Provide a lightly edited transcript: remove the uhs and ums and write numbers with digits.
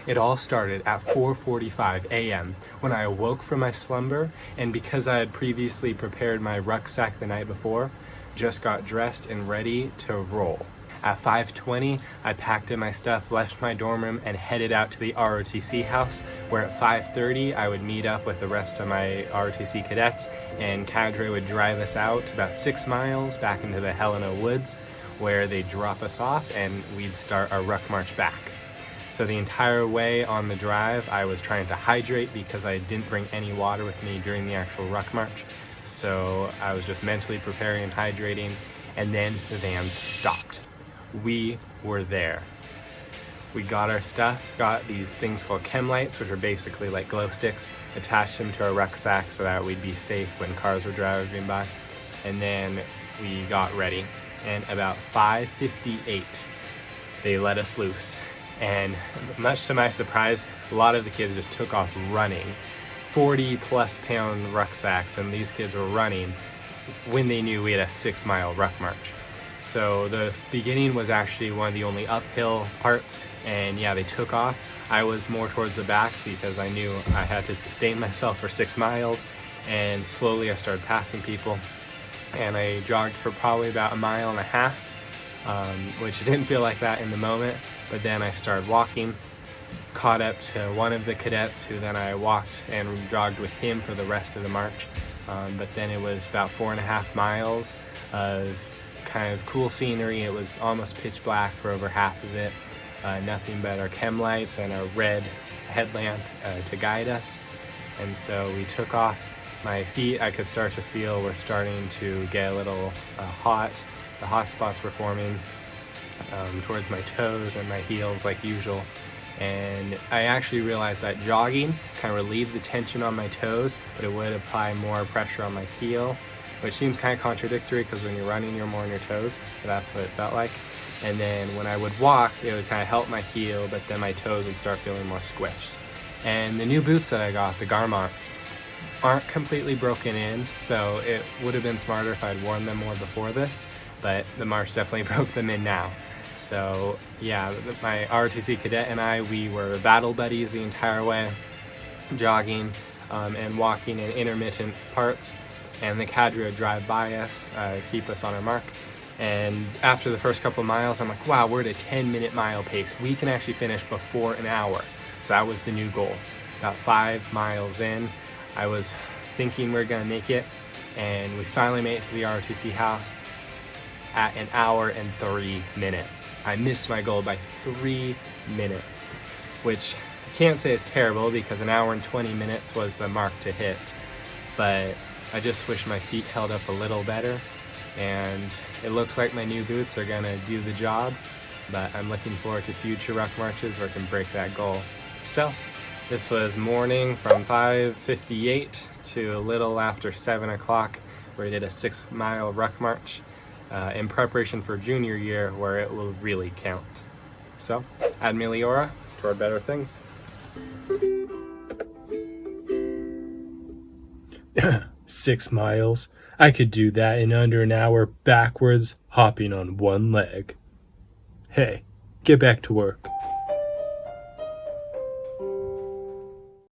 It all started at 4:45 a.m. when I awoke from my slumber, and because I had previously prepared my rucksack the night before, just got dressed and ready to roll. At 5:20, I packed in my stuff, left my dorm room, and headed out to the ROTC house, where at 5:30 I would meet up with the rest of my ROTC cadets, and cadre would drive us out about 6 miles back into the Helena Woods, where they'd drop us off and we'd start our ruck march back. So the entire way on the drive, I was trying to hydrate because I didn't bring any water with me during the actual ruck march. So I was just mentally preparing and hydrating, and then the vans stopped. We were there. We got our stuff, got these things called chem lights, which are basically like glow sticks, attached them to our rucksack so that we'd be safe when cars were driving by. And then we got ready. And about 5:58, they let us loose. And much to my surprise, a lot of the kids just took off running. 40+ pound rucksacks, and these kids were running when they knew we had a 6-mile ruck march. So the beginning was actually one of the only uphill parts, and yeah, they took off. I was more towards the back because I knew I had to sustain myself for 6 miles, and slowly I started passing people, and I jogged for probably about 1.5 miles, which didn't feel like that in the moment. But then I started walking, caught up to one of the cadets, who then I walked and jogged with him for the rest of the march. But then it was about 4.5 miles of kind of cool scenery. It was almost pitch black for over half of it. Nothing but our chem lights and a red headlamp to guide us. And so we took off. My feet, I could start to feel, were starting to get a little hot. The hot spots were forming towards my toes and my heels like usual. And I actually realized that jogging kind of relieved the tension on my toes, but it would apply more pressure on my heel, which seems kind of contradictory because when you're running you're more on your toes, but that's what it felt like. And then when I would walk, it would kind of help my heel, but then my toes would start feeling more squished. And the new boots that I got, the Garmonts, aren't completely broken in, so it would have been smarter if I'd worn them more before this, but the march definitely broke them in now. So yeah, my ROTC cadet and I, we were battle buddies the entire way, jogging and walking in intermittent parts, and the cadre would drive by us, keep us on our mark. And after the first couple of miles, I'm like, wow, we're at a 10-minute mile pace. We can actually finish before an hour. So that was the new goal. About 5 miles in, I was thinking we we're gonna make it, and we finally made it to the ROTC house at 1 hour and 3 minutes. I missed my goal by 3 minutes, which I can't say is terrible because 1 hour and 20 minutes was the mark to hit, but I just wish my feet held up a little better, and it looks like my new boots are gonna do the job, but I'm looking forward to future ruck marches where I can break that goal. So this was morning from 5:58 to a little after 7 o'clock, where I did a 6-mile ruck march in preparation for junior year, where it will really count. So, ad meliora, toward better things. 6 miles. I could do that in under an hour backwards, hopping on one leg. Hey, get back to work.